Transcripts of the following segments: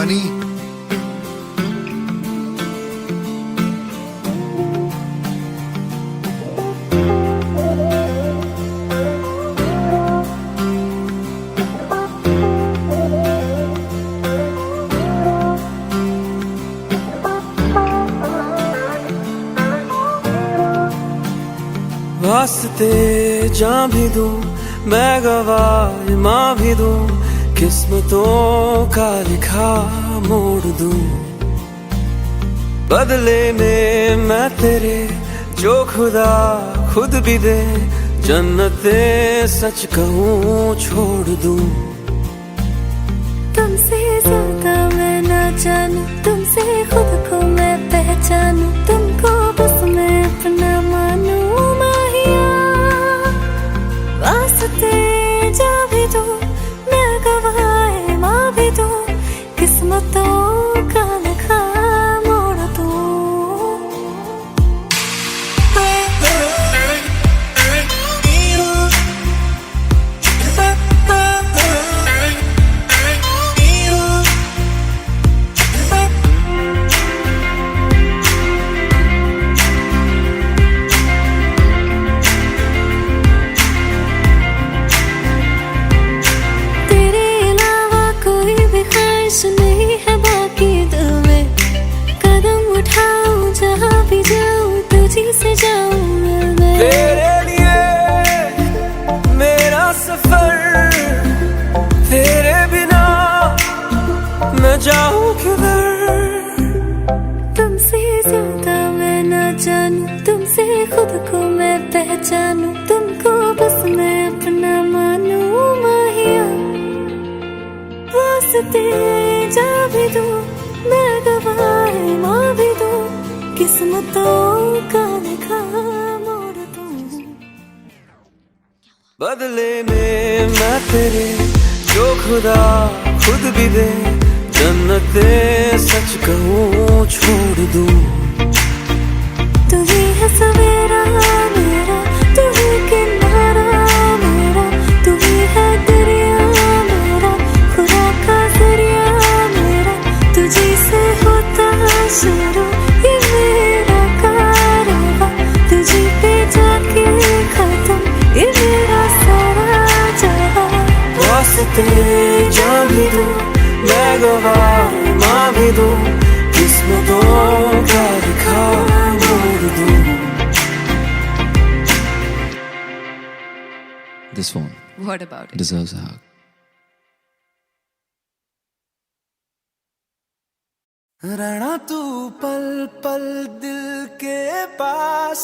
दीवानी। वास्ते जान भी दूं मैं गवाह माँ भी दूं, किस्मतों का लिखा मोड़ दूं। बदले में मैं तेरे जो खुदा खुद भी दे, जन्नते सच कहूँ छोड़ दूं। तुमसे ज्यादा मैं ना जानूं, तुमसे खुद को मैं पहचानूं, तुमको बस मैं अपना मानूं। वास्ते जा भी दूं मैं गवाह माँ भी दूं, किस्मतों का लिखा मोड़ दूं। नहीं है बाकी दिल में, कदम उठाऊं जहाँ भी जाऊं तुझी से जाऊं मैं। तेरे लिए मेरा सफर, तेरे बिना मैं जाऊं किधर। तुमसे ज्यादा मैं ना जानूं, तुमसे खुद को मैं पहचानूं, तुमको बस मैं अपना मानूं माहिया। वास्ते जा भी दूं मैं गवाह माँ भी दूं, किस्मतों का लिखा मोड़ दूं। बदले में मैं तेरे जो खुदा खुद भी दे, जन्नते सच कहूँ छोड़ दूं। तू ही है सवेरा मेरा, तू ही किनारा मेरा, तू ही है दरिया मेरा, खुदा का जरिया मेरा। तुझी से होता शुरू ये मेरा कारवां, तुझी पे जाके खत्म ये मेरा सारा जहां। वास्ते जान भी दूं मैं गवाह माँ भी दूं, किस्मतों का लिखा मोड़ दूं। This one What about it? deserves a hug. रहना तू पल पल दिल के पास,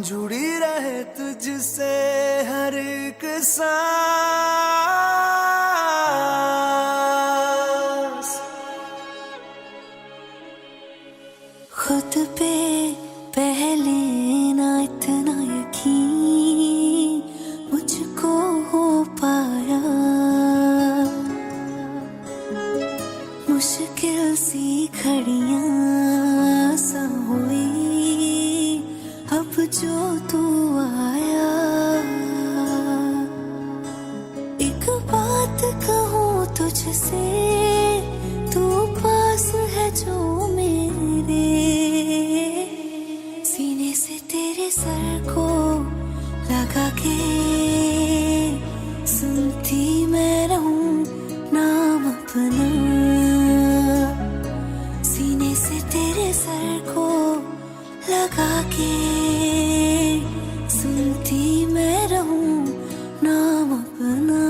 जुड़ी रहे तुझसे हर एक सांस। खुद पे पहले ना इतना यकीन मुझको हो पाया, मुश्किल सी घड़ियां सा हुई अब जो तू आया। एक बात कहूँ तुझसे, तू पास है जो मेरे, सीने से तेरे सर को लगा के सुनती मैं रहूं नाम अपना। सीने से तेरे सर को लगा के सुनती मैं रहूं नाम अपना।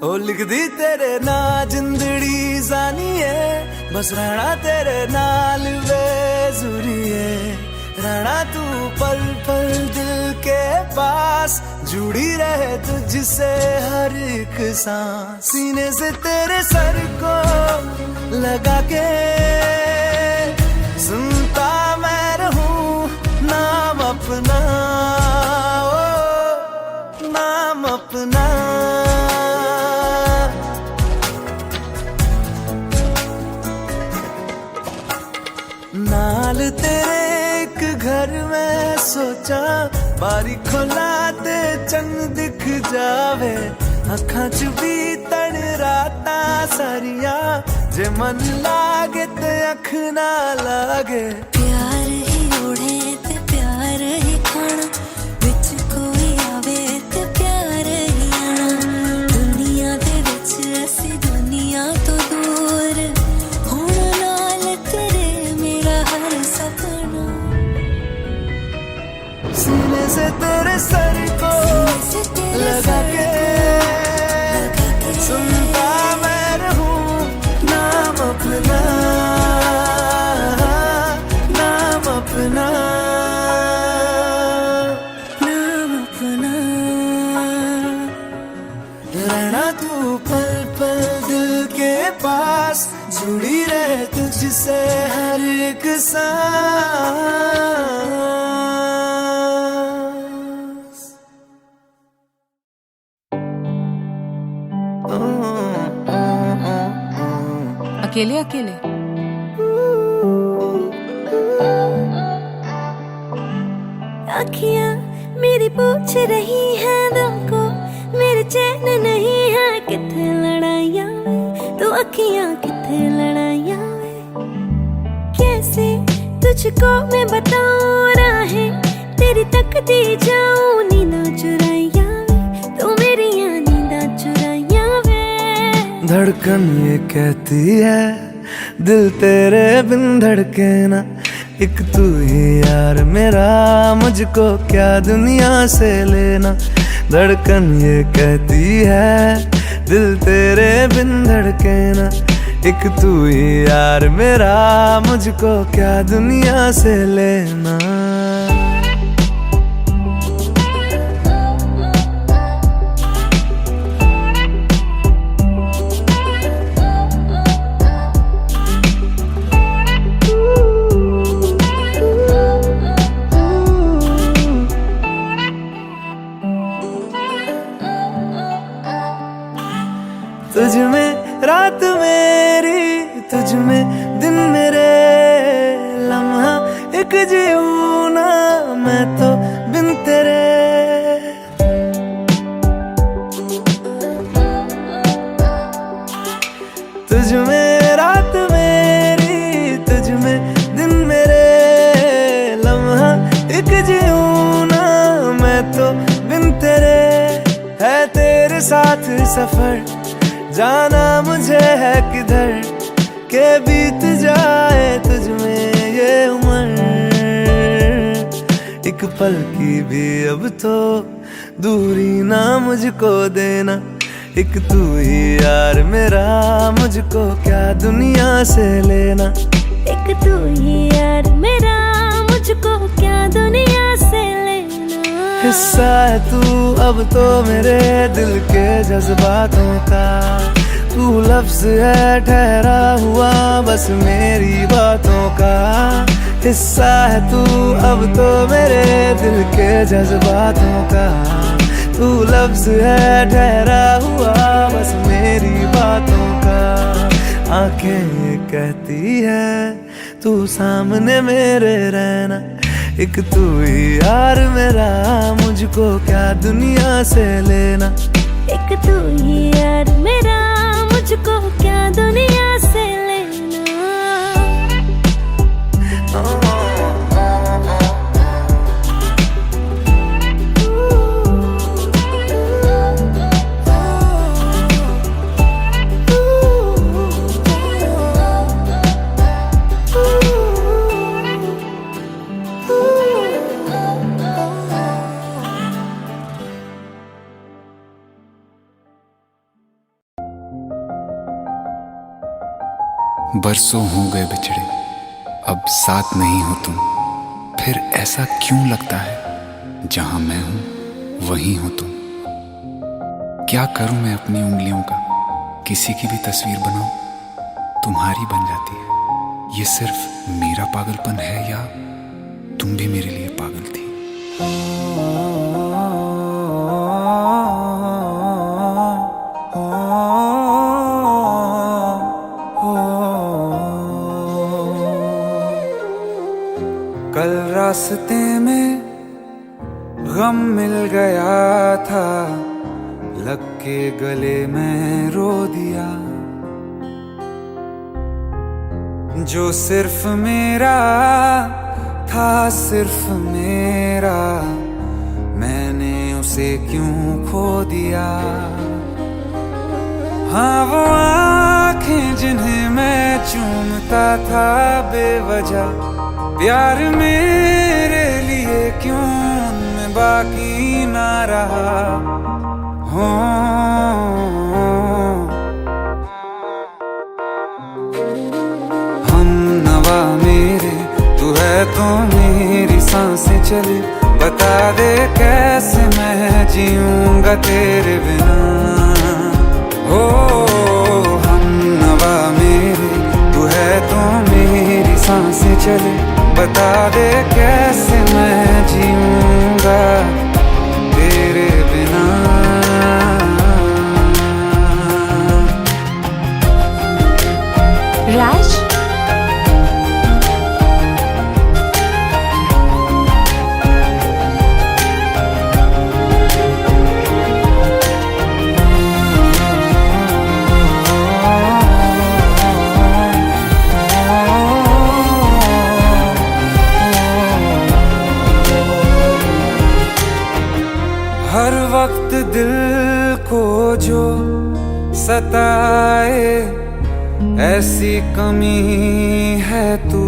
ओ लिख दी तेरे ना जिंदड़ी जानी है, बस रहना तेरे नाल बेजुरी है। रहना तू पल पल दिल के पास, जुड़ी रहे तुझसे हर एक सांस। सीने से तेरे सर को लगा के सुनता मैं रहूं नाम अपना, ओ नाम अपना। नाल तेरे एक घर में सोचा, बारी खोला ते चंग दिख जावे, अखां च बीतण रातां सारियां जे मन लागे ते अख ना लागे प्यार ही ओढ़े ते प्यार ही खाना विच कोई आवे ते प्यार ही आना दुनिया दे विच असी दुनिया तो दूर होना नाल तेरे मेरा हर सपना सीने से तेरे सर को लगा के सुनता मैं रहूं नाम अपना नाम अपना नाम अपना रहना तू पल पल दिल के पास जुड़ी रहे तुझसे हर एक सांस अकेले अकेले अखियां मेरी पूछ रही हैं दिल को मेरे चैन नहीं है किथे लड़ाइयां तो अखियां किथे लड़ाइयां कैसे तुझको मैं बताऊं राहें तेरी तकती जाऊं नींदा चुराइयां तो मेरी नींदा चुराइयां वे धड़कन ये कहती है दिल तेरे बिन धड़के ना एक तू ही यार मेरा मुझको क्या दुनिया से लेना धड़कन ये कहती है दिल तेरे बिन धड़के ना एक तू ही यार मेरा मुझको क्या दुनिया से लेना तुझ में रात मेरी तुझ में दिन मेरे लम्हा एक जीऊं ना मैं तो बिन तेरे तुझ में रात मेरी तुझ में दिन मेरे लम्हा एक जीऊं ना मैं तो बिन तेरे है तेरे साथ सफर जाना मुझे है किधर के बीत जाए तुझ में ये उम्र एक पल की भी अब तो दूरी ना मुझको देना एक तू ही यार मेरा मुझको क्या दुनिया से लेना एक तू ही यार मेरा मुझको क्या दुनिया से लेना हिस्सा है तू अब तो मेरे दिल के जज्बातों का तू लफ्ज है ठहरा हुआ बस मेरी बातों का हिस्सा है तू अब तो मेरे दिल के जज्बातों का तू लफ्ज है ठहरा हुआ बस मेरी बातों का आंखें ये कहती है तू सामने मेरे रहना एक तू ही यार मेरा मुझको क्या दुनिया से लेना एक तू ही यार मेरा मुझको क्या दुनिया से लेना बरसों हो गए बिछड़े अब साथ नहीं हो तुम फिर ऐसा क्यों लगता है जहां मैं हूं वहीं हो तुम क्या करूं मैं अपनी उंगलियों का किसी की भी तस्वीर बनाऊं तुम्हारी बन जाती है ये सिर्फ मेरा पागलपन है या तुम भी मेरे लिए पागल थी कल रास्ते में गम मिल गया था लग के गले में रो दिया, जो सिर्फ मेरा था, सिर्फ मेरा, मैंने उसे क्यों खो दिया। हाँ वो आँखें जिन्हें मैं चूमता था बेवजह, प्यार मेरे लिए क्यों उनमें बाकी ना रहा। हो हम नवा मेरे, तू है तो मेरी सांसें चले, बता दे कैसे मैं जीऊंगा तेरे बिना। हो हम नवा मेरे, तू है तो मेरी सांसें चले, बता दे कैसे मैं जीऊंगा तेरे बिना। राज, हर वक्त दिल को जो सताए, ऐसी कमी है तू,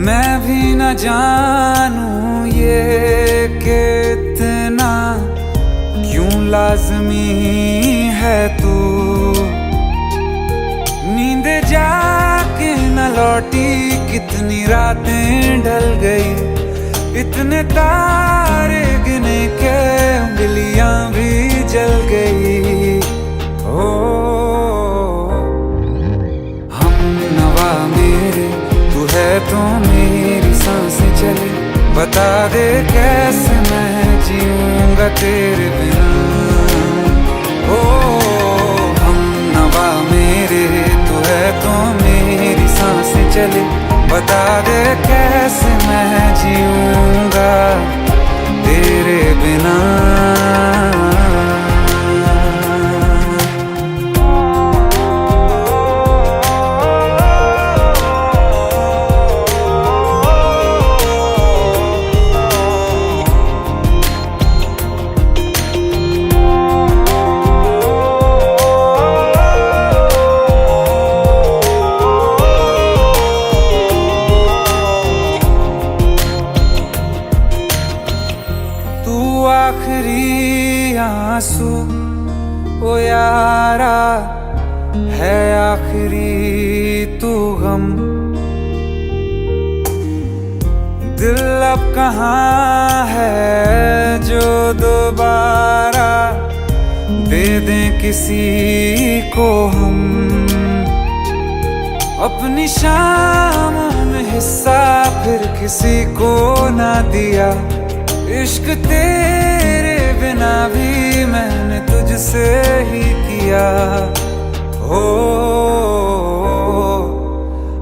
मैं भी न जानूं ये कि इतना क्यों लाज़मी है तू। नींद जाके न लौटी, कितनी रातें ढल गई, इतने तारे गिने के उंगलियां भी जल गई। ओ हम नवा मेरे, तू है तो मेरी सांसें चले, बता दे कैसे मैं जीऊंगा तेरे बिना। ओ हम नवा मेरे, तू है तो मेरी सांसें चले, बता दे कैसे मैं जीऊंगा तेरे बिना। आखिरी आंसू ओ यारा है, आखिरी तू गम, दिल अब कहाँ है जो दोबारा दे दें किसी को हम। अपनी शामों में हिस्सा फिर किसी को ना दिया, इश्क तेरे बिना भी मैंने तुझसे ही किया। हो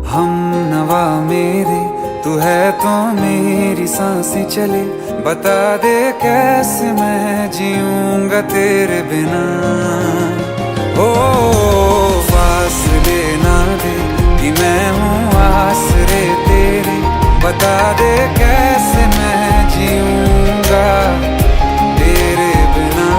हम नवा मेरे, तू है तो मेरी सांसें चले, बता दे कैसे मैं जीऊंगा तेरे बिना। ओ फासले ना दे कि मैं हूँ आसरे तेरे, बता दे कैसे मैं जीऊंगा तेरे बिना।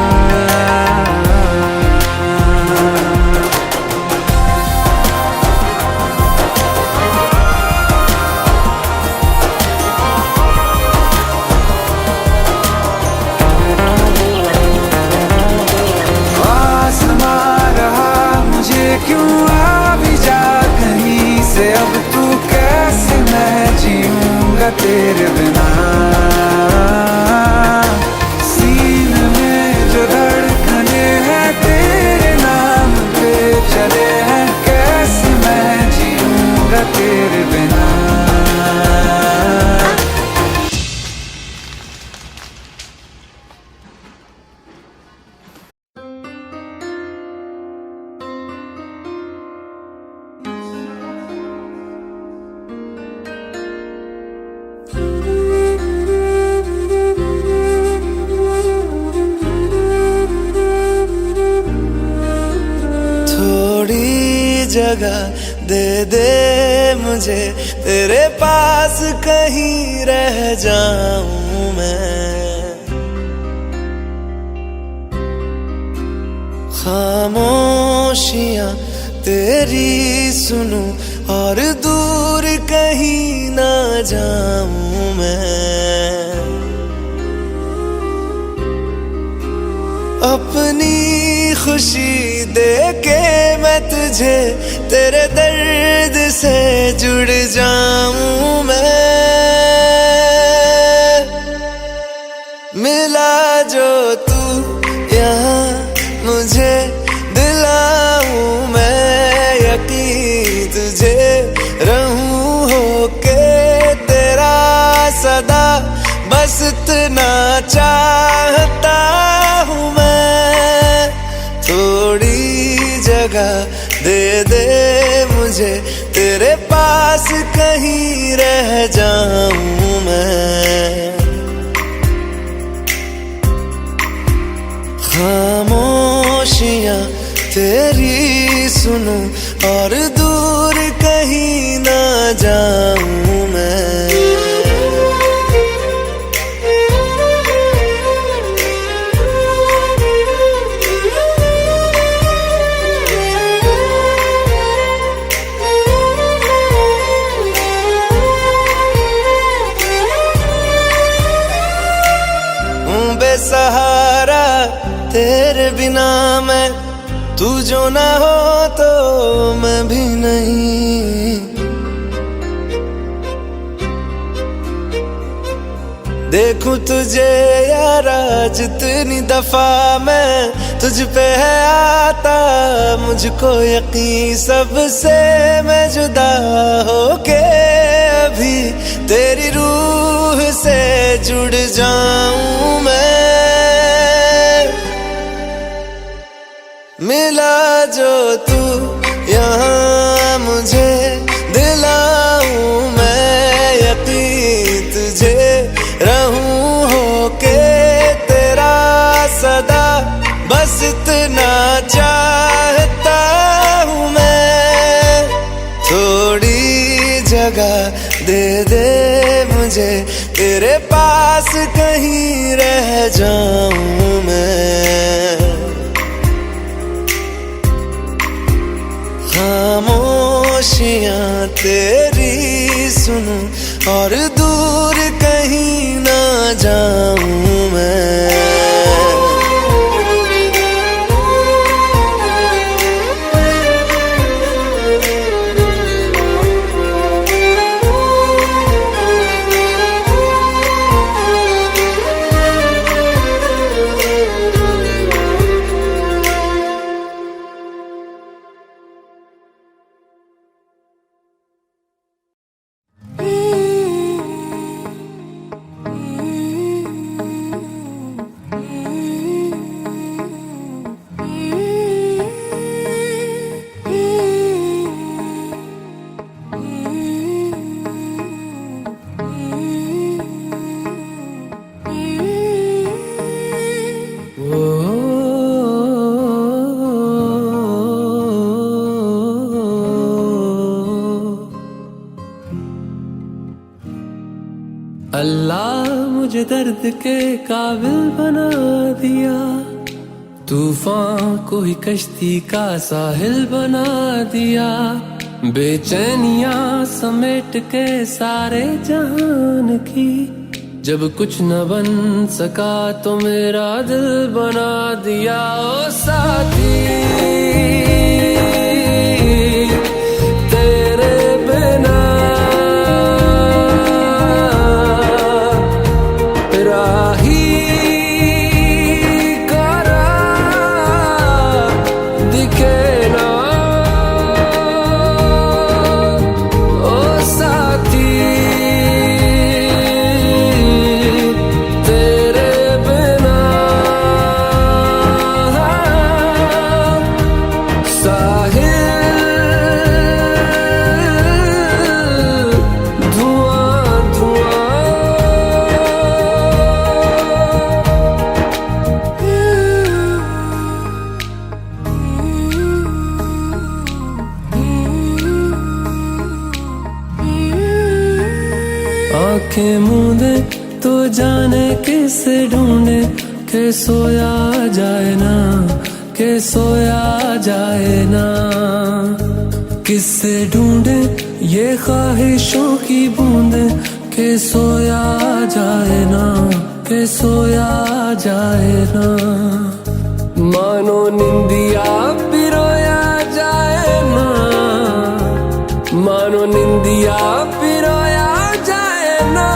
जगह दे दे मुझे, तेरे पास कहीं रह जाऊं मैं। खामोशियां तेरी सुनूं और दूर कहीं ना जाऊं मैं। अपनी खुशी दे के मैं तुझे, तेरे दर्द से जुड़ जाऊं मैं। मिला जो तू यहाँ मुझे, दिलाऊं मैं यकीन तुझे, रहूं होके तेरा सदा, बस इतना चाहता हूँ मैं। थोड़ी जगह दे दे मुझे, तेरे पास कहीं रह जाऊं मैं। खामोशियां तेरी सुनूं और दूर कहीं ना जाऊं मैं। बेसहारा तेरे बिना मैं, तू जो ना हो तो मैं भी नहीं। देखूं तुझे यारा जितनी दफा मैं, तुझ पे है आता मुझको यकीन, सबसे मैं जुदा होके अभी तेरी रूह से जुड़ जाऊं मैं। मिला जो तू यहाँ मुझे, दिलाऊं मैं यकीन तुझे, रहूं होके तेरा सदा, बस इतना चाहता हूँ मैं। थोड़ी जगह दे दे मुझे, तेरे पास कहीं रह जाऊं मैं। खामोशियां तेरी सुनूं और दूर कहीं ना जाऊं मैं। अल्लाह मुझे दर्द के काबिल बना दिया, तूफान को ही कश्ती का साहिल बना दिया। बेचैनियां समेट के सारे जहान की, जब कुछ न बन सका तो मेरा दिल बना दिया। ओ साथी तेरे बिना राही करा दिखे ना। ओ साथी तेरे बिना आंखें मूंदे तो जाने किसे ढूंढे के सोया जाए ना, के सोया जाए ना। किससे ढूंढे ये ख्वाहिशों की बूंदे के सोया जाए ना, के सोया जाए ना। मानो निंदिया पिरोया जाए ना, मानो निंदिया पिरोया जाए ना।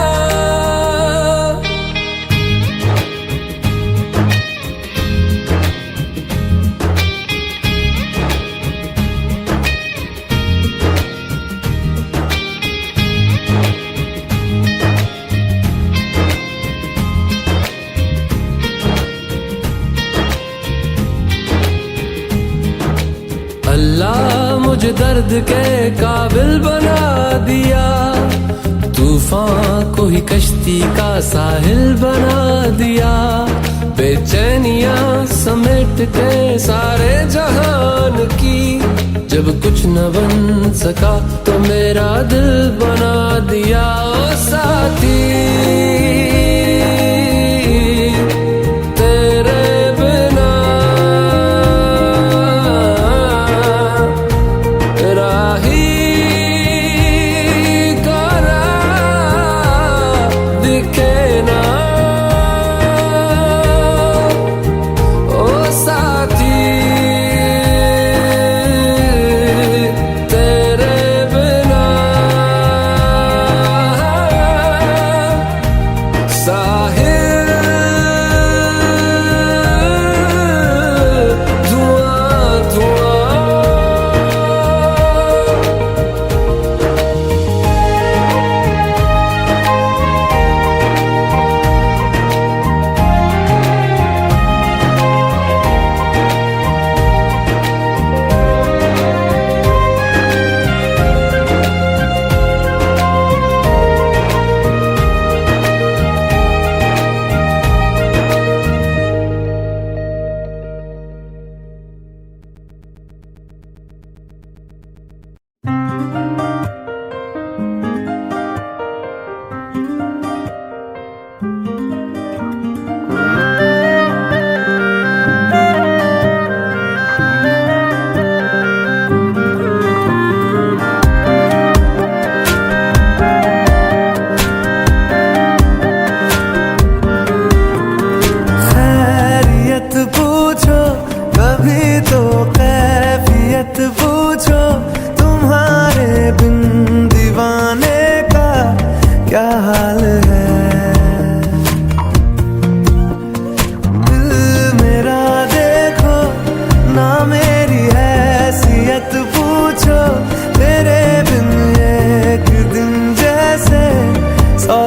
अल्लाह मुझे दर्द के काबिल बना दिया, तूफान को ही कश्ती का साहिल बना दिया। बेचैनियां समेट के सारे जहान की, जब कुछ न बन सका तो मेरा दिल बना दिया। ओ साथी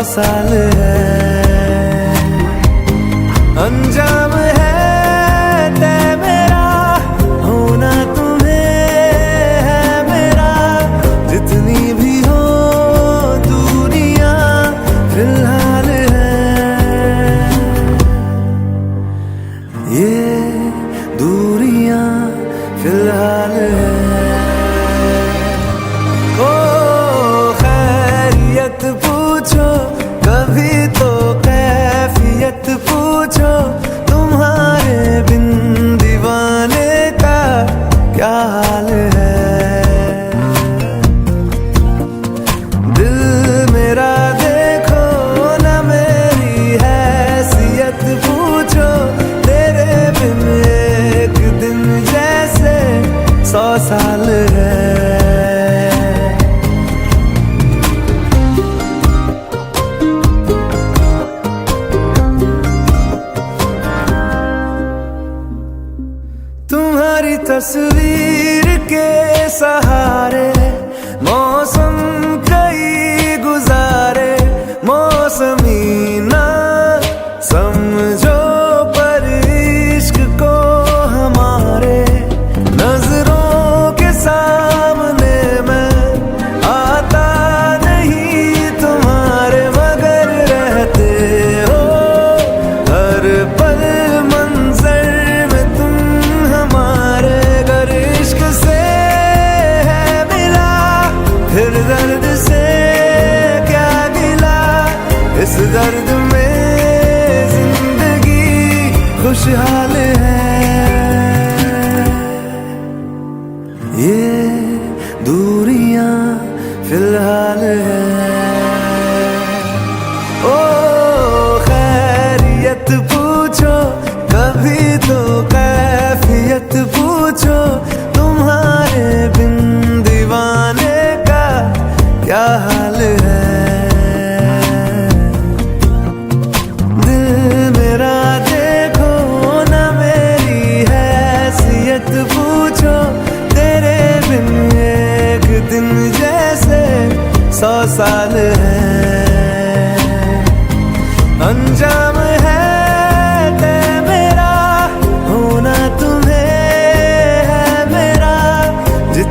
साल है, अंजाम है तय मेरा, होना तुम्हें है मेरा। जितनी भी हो दूरियां फिलहाल है, ये दूरियां फिलहाल है। ओ खैरियत पूछो कभी तो कैफियत पूछो, तुम्हारे बिन दीवाने का क्या हाल है। दिल मेरा देखो न मेरी हैसियत पूछो, तेरे बिन एक दिन जैसे 100 साल है। तुम्हारी तस्वीर के सहारे मौसम कई गुजारे, मौसमी ना समझो पर इश्क को हमारे। नजरों के सामने मैं आता नहीं तुम्हारे, मगर रहते हो हर पल मंजर में तुम हमारे। अगर इश्क से है मिला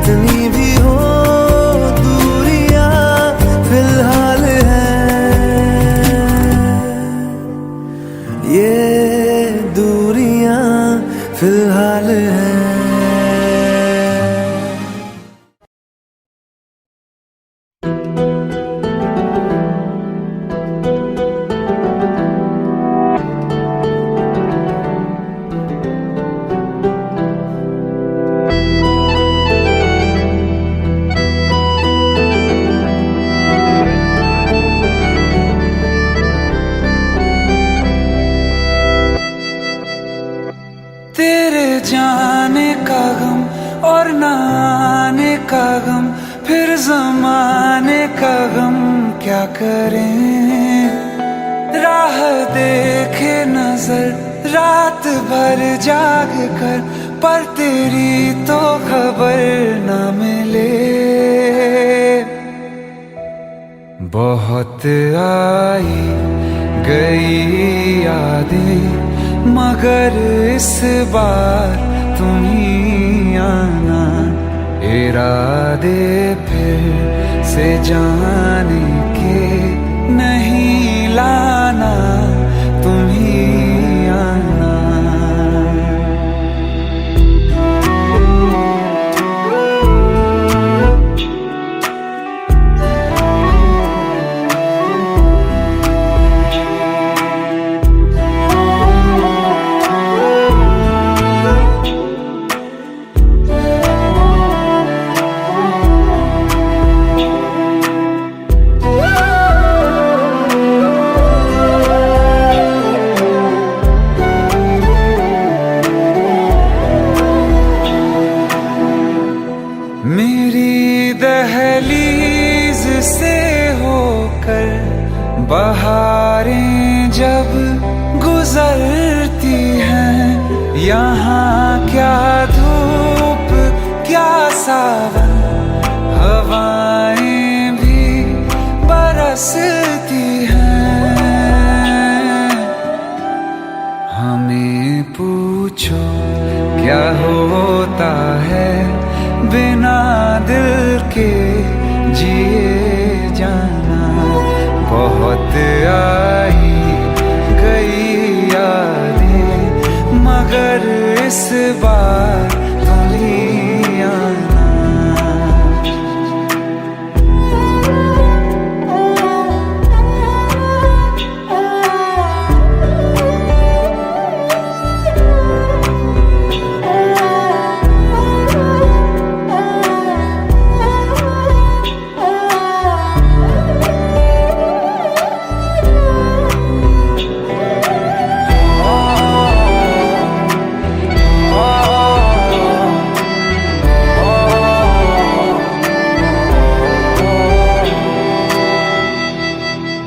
कितनी भी हो दूरियां फिलहाल है, ये दूरियां फिलहाल है। तेरे जाने का गम और न आने का गम, फिर जमाने का गम क्या करें। राह देखे नजर रात भर जाग कर, पर तेरी तो खबर न मिले। बहुत आई गई यादें, मगर इस बार तुम ही आना। इरादे फिर से जाने के नहीं लाना, तुम ही आना। मेरी दहलीज से होकर बहारें जब गुजरती हैं, यहाँ क्या धूप क्या सावन, हवाएं भी बरसती हैं। हमें पूछो क्या होता है बिना दिल के जिए जाना। बहुत आई गई यादें, मगर इस बार तुम ही आना।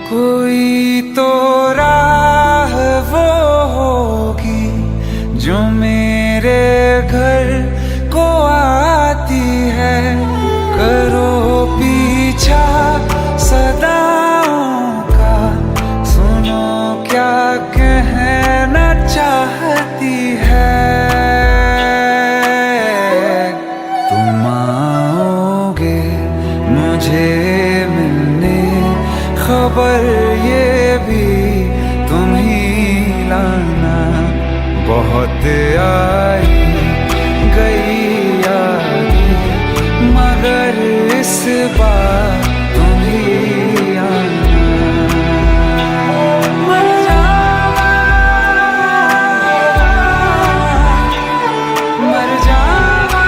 कोई तो राह वो होगी जो मेरे घर को आती है। करो पीछा सदाओं का, सुनो क्या कहना चाहती है। तुम आओगे मुझे मिलने, खबर ये भी तुम ही लाना। बहुत आई गई यादें, मगर इस बार तुम ही आना। मर जावा, मर जावा।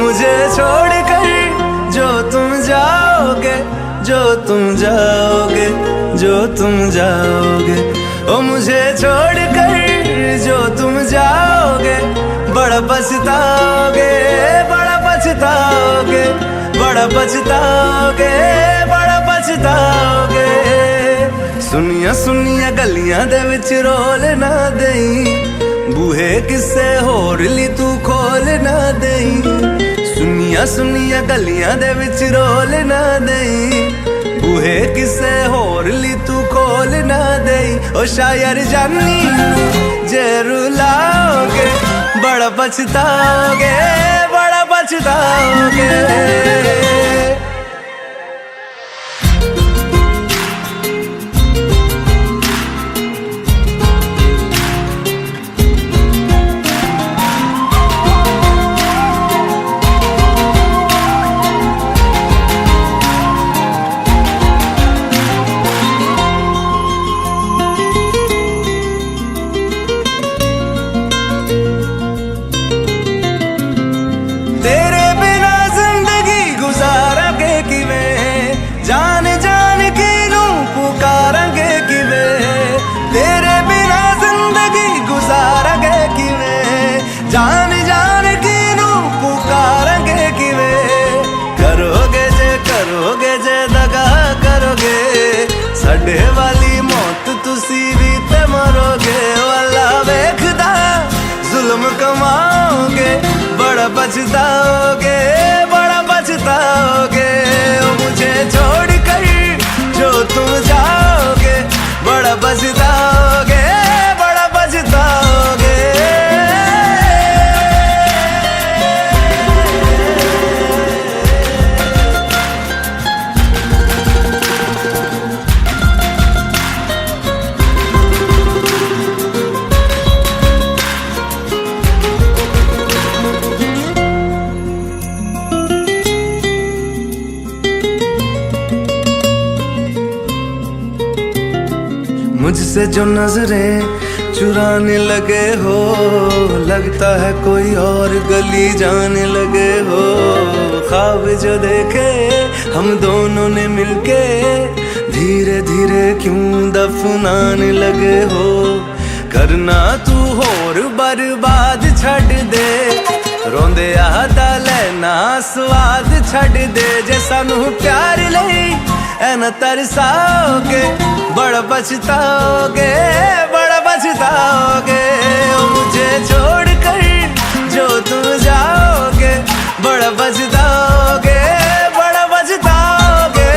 मुझे छोड़कर जो तुम जाओगे, जो तुम जाओगे, जो तुम जाओगे। ओ मुझे छोड़कर जो तुम जाओगे, बड़ा पछताओगे, बड़ा पछताओगे, बड़ा बड़ा पछताओगे, बड़ा पछताओगे। सुनिया सुनिया गलियां दे विच रोल ना देई, बूहे किसे होर ली तू खोल ना देई। सुनिया सुनिया गलियां दे विच रोल ना देई, बूहे किसे होर ली तू खोल ना देई। ओ शायर जानी जे रुलाओगे, बड़ा पछताओगे, बड़ा पछताओगे। तेरे बिना जिंदगी गुजारांगे किवें, जान जान के नू पुकारांगे किवें। तेरे बिना जिंदगी गुजारांगे किवें, जान जान के नू पुकारांगे किवें। करोगे जे दगा करोगे, साडे वाली मौत तुसी भी ते मरोगे। वाला वेखदा जुल्म कमाओगे, बड़ा पछताओगे, बड़ा पछताओगे। मुझे छोड़ कर जो तुम जाओगे, बड़ा पछताओगे, बड़ा पछताओगे। मुझसे जो नजरें चुराने लगे हो, लगता है कोई और गली जाने लगे हो। ख्वाब जो देखे हम दोनों ने मिलके, धीरे धीरे क्यों दफनाने लगे हो। करना तू होर बर्बाद छड़ दे, रोंदे आदा लेना स्वाद छड़ दे। जे सानू प्यार लई ऐना तरसाओगे, बड़ा पछताओगे, बड़ा पछताओगे। मुझे छोड़ कर जो तुम जाओगे, बड़ा पछताओगे, बड़ा पछताओगे।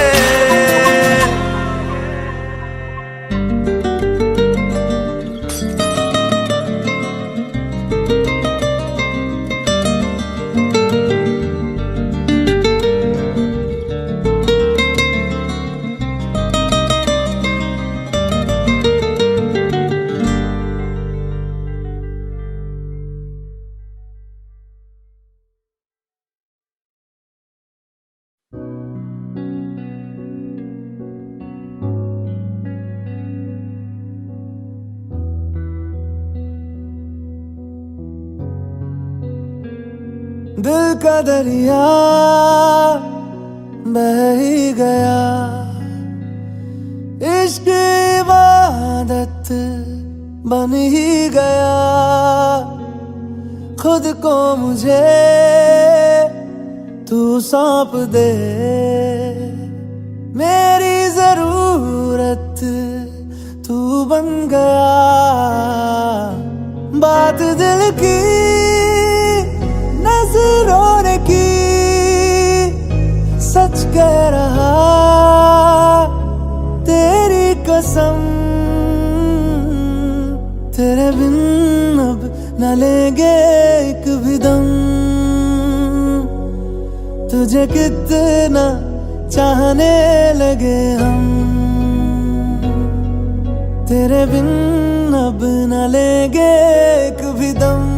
दिल का दरिया बह ही गया, इश्क इबादत बन ही गया। खुद को मुझे तू सौंप दे, मेरी जरूरत तू बन गया। बात दिल की नजरों ने की, सच कह रहा तेरी कसम। तेरे बिन अब न लेंगे एक भी दम, तुझे कितना चाहने लगे हम। तेरे बिन अब न लेंगे एक भी दम,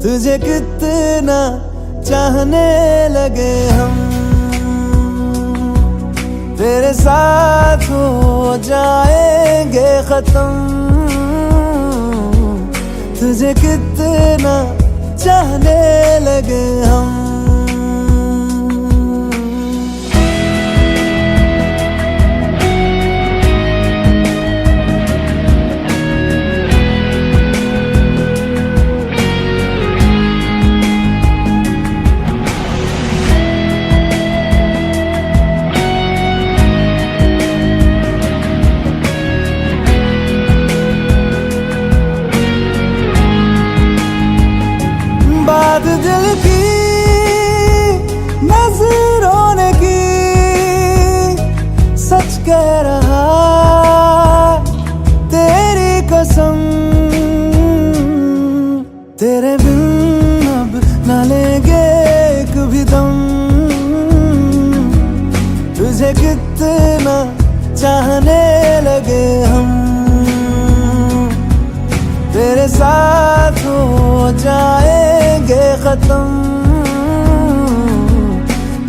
तुझे कितना चाहने लगे हम। तेरे साथ हो जाएंगे खत्म, तुझे कितना चाहने लगे हम। बात दिल की नजरों ने की, सच कह रहा तेरी कसम, तेरे बिन अब न लेंगे एक भी दम। तुझे कितना चाहने लगे हम, तेरे साथ हो जाएंगे खत्म।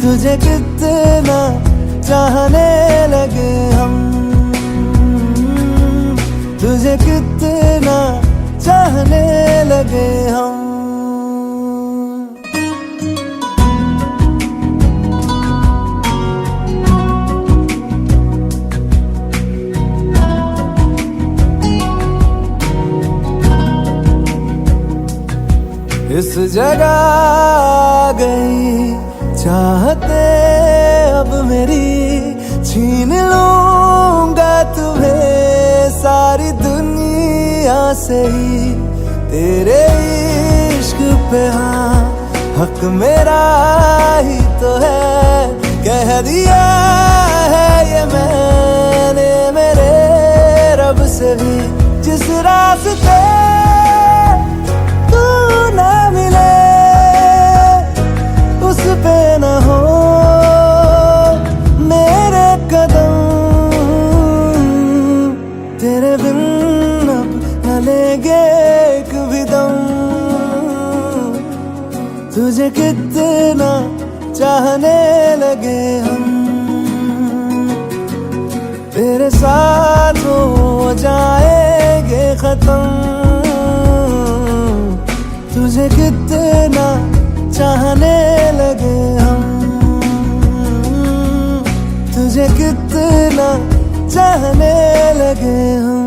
तुझे कितना चाहने लगे हम, तुझे कितना चाहने लगे हम। इस जगह आ गई चाहते अब मेरी, छीन लूंगा तुम्हें सारी दुनिया से ही। तेरे इश्क पे हाँ हक मेरा ही तो है, कह दिया है ये मैंने मेरे रब से भी। जिस रास्ते तू ना मिले उस पे न हो मेरे कदम, तेरे बिन अब न लेंगे एक भी दम। तुझे कितना चाहने लगे हम, तेरे साथ हो जाएंगे खत्म। तुझे कितना चाहने लगे हम, तुझे कितना चाहने लगे हम।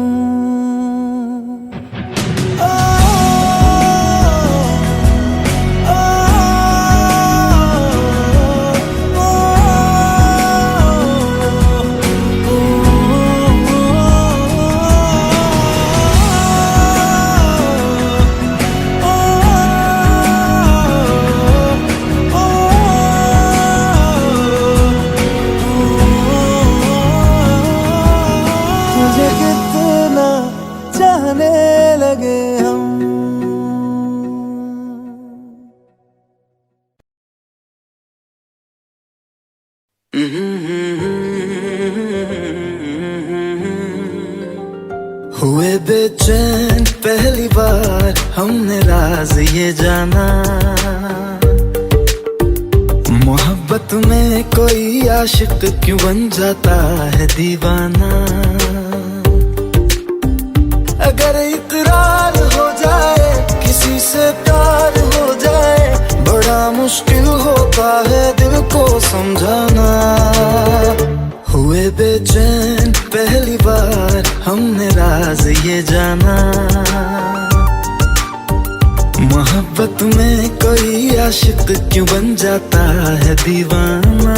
तुझे कितना चाहने लगे हम। हुए बेचैन पहली बार हमने राज ये जाना, मोहब्बत में कोई आशिक क्यों बन जाता है दीवाना। अगर इकरार हो जाए किसी से प्यार हो जाए, बड़ा मुश्किल होता है दिल को समझाना। हुए बेचैन पहली बार हमने राज ये जाना, मोहब्बत में कोई आशिक क्यों बन जाता है दीवाना।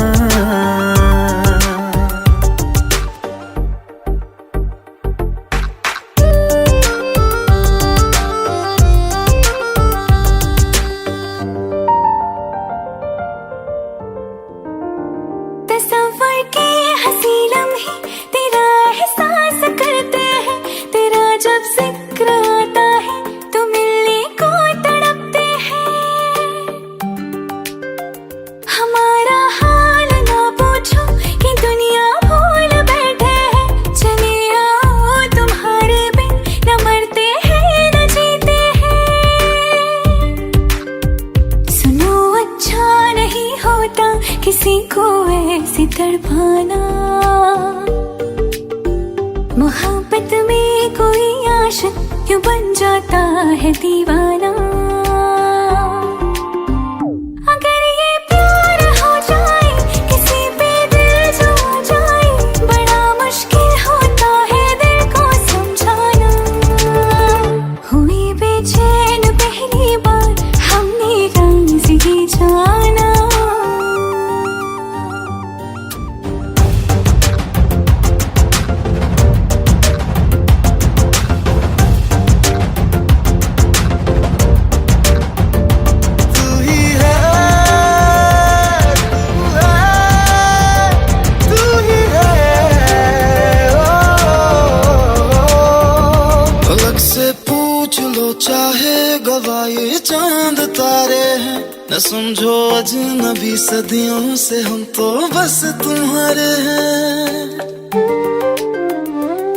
तस्वर के हंसी लम्हे तेरा एहसास करते हैं, तेरा जब जिक्र आता है तो मिलने को तड़पते हैं। हमारा हाल ना पूछो कि दुनिया भूल बैठे हैं, चले आओ तुम्हारे बिन न मरते हैं न जीते हैं। सुनो अच्छा नहीं होता किसी को ऐसे तड़पाना, मोहब्बत में कोई आशिक क्यों बन जाता है दीवाना। अगर ये प्यार हो जाए किसी पे दिल जो जाए, बड़ा मुश्किल होता है दिल को समझाना। हुई बेचैन पहली बार हमने राज ये जाना। हैं, न समझो अजनबी सदियों से हम तो बस तुम्हारे हैं।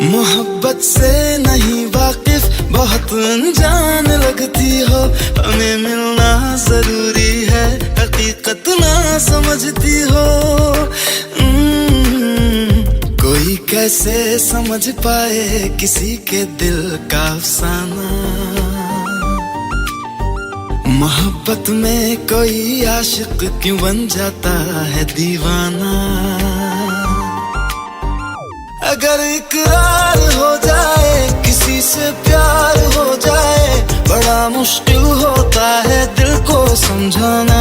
मोहब्बत से नहीं वाकिफ बहुत अनजान लगती हो, हमें मिलना जरूरी है हकीकत ना समझती हो। कोई कैसे समझ पाए किसी के दिल का अफसाना, मोहब्बत में कोई आशिक क्यों बन जाता है दीवाना। अगर इकरार हो जाए किसी से प्यार हो जाए, बड़ा मुश्किल होता है दिल को समझाना।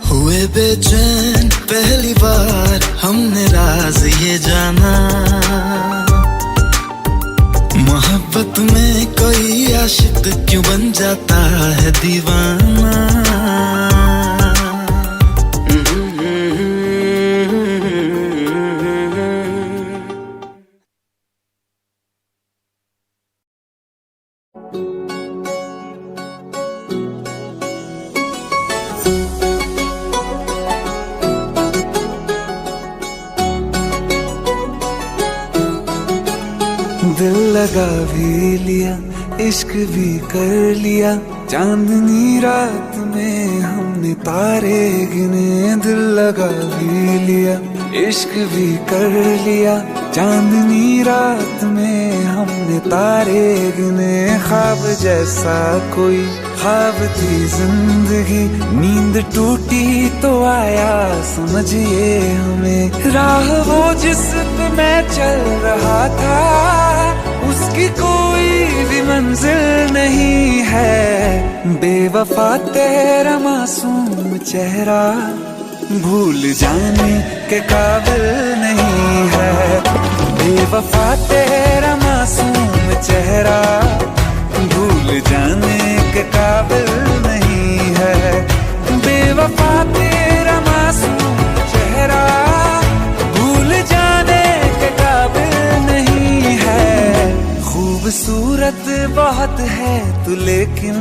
हुए बेचैन पहली बार हमने राज ये जाना, मोहब्बत में कोई आशिक क्यों बन जाता है दीवाना। दिल लगा भी लिया, इश्क भी कर लिया, चांदनी रात में हमने तारे गिने। दिल लगा भी लिया, इश्क भी कर लिया, चांदनी रात में हमने तारे गिने। ख्वाब जैसा कोई ख्वाब थी जिंदगी, नींद टूटी तो आया समझिए हमें। राह वो जिस पे मैं चल रहा था, उसकी कोई भी मंजिल नहीं है। बेवफा तेरा मासूम चेहरा भूल जाने के काबिल नहीं है। बेवफा तेरा मासूम चेहरा भूल जाने के काबिल नहीं है। बेवफा तेरा मासूम चेहरा भूल जाने के काबिल नहीं है। खूबसूरत बहुत है तू लेकिन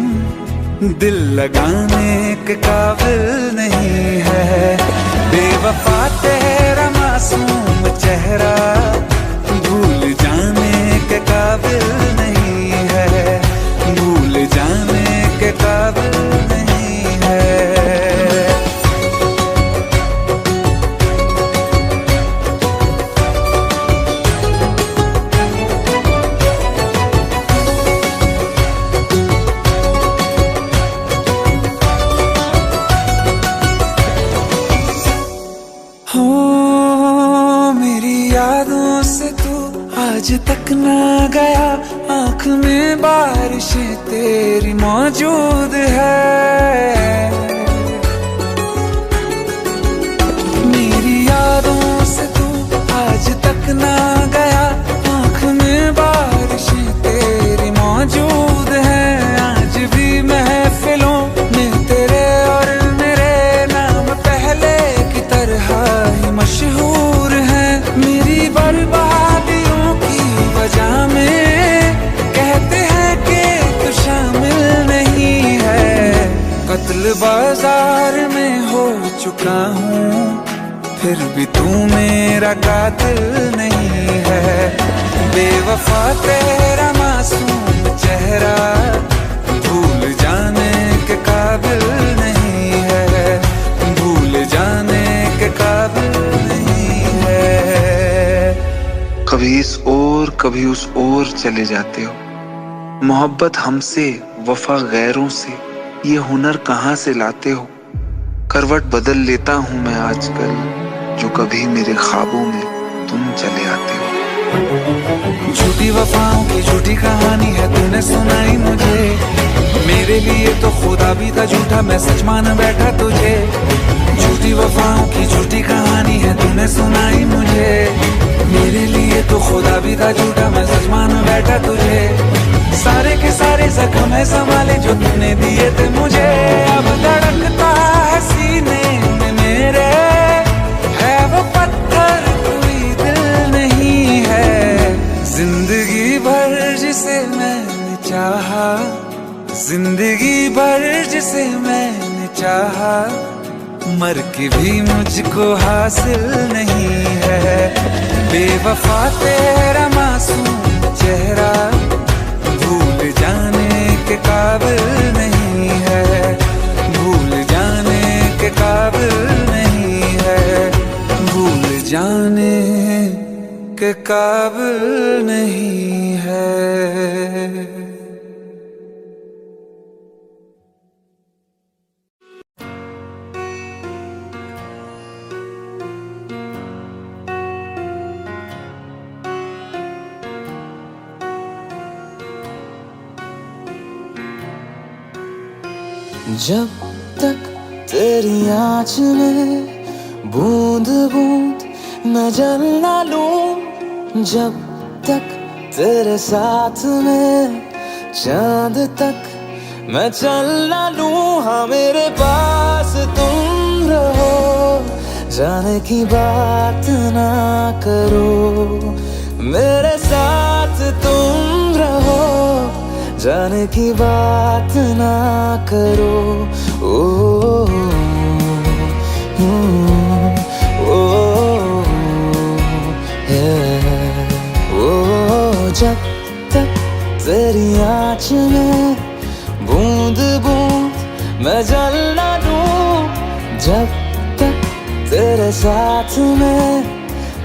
दिल लगाने के काबिल नहीं है। बेवफा तेरा मासूम चेहरा भूल जाने के काबिल नहीं है। भूल जाने के काबिल नहीं है। आज तक ना गया, आँख में बारिशें तेरी मौजूद है। मेरी यादों से तू आज तक ना गया, आँख में बारिशें तेरी मौजूद है। आज भी महफिलों में तेरे और मेरे नाम पहले की तरह ही मशहूर है। मेरी बर्बादियों की वजह में कहते हैं कि तू शामिल नहीं है। कत्ल बाजार में हो चुका हूँ, फिर भी तू मेरा कातिल नहीं है। बेवफा तेरा मासूम चेहरा भूल जाने के काबिल नहीं है। भूल जाने के काबिल नहीं है। कभी इस ओर कभी उस ओर चले जाते हो। मोहब्बत हमसे, वफा गैरों से, ये हुनर कहाँ से लाते हो। करवट बदल लेता हूँ मैं आजकल, जो कभी मेरे ख्वाबों में तुम चले आते हो। झूठी वफाओं की झूठी कहानी है तूने सुनाई मुझे। मेरे लिए तो खुदा भी था झूठा, मैं सच मान बैठा तुझे। झूठी वफाओं की झूठी कहानी है तूने सुनाई मुझे। मेरे लिए तो खुदा भी था झूठा, मैं सच मान बैठा तुझे। सारे के सारे जख्म है संभाले जो तूने दिए थे मुझे। अब धड़कता है सीने में मेरे, है वो पत्थर कोई दिल नहीं है। जिंदगी भर जिसे मैंने चाहा, जिंदगी भर जिसे चाहा, मर के भी मुझको हासिल नहीं है। बेवफा तेरा मासूम चेहरा भूल जाने के काबिल नहीं है, भूल जाने के काबिल नहीं है, भूल जाने के काबिल नहीं है। जब तक तेरी आँच में बूंद बूंद मैं जल ना लूं, जब तक तेरे साथ में चांद तक मैं चल ना लूं। हाँ मेरे पास तुम रहो, जाने की बात ना करो, मेरे साथ तुम रहो, जाने की बात ना करो। ओ, जब तक तेरी आँच में बूंद बूंद मैं जल ना लूं, जब तक तेरे साथ में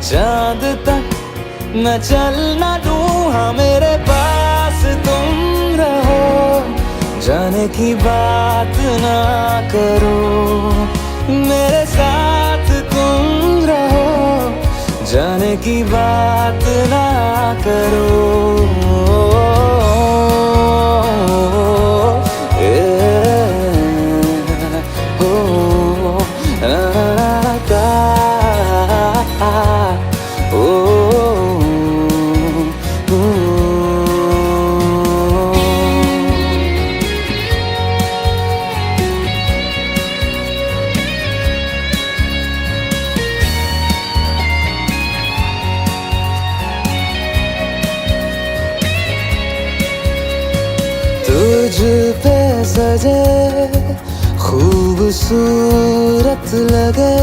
चांद तक मैं चल ना लूं। हाँ मेरे पास तुम रहो, जाने की बात ना करो, मेरे साथ तुम रहो, जाने की बात ना करो। तुझ पे सजे खूबसूरत लगे,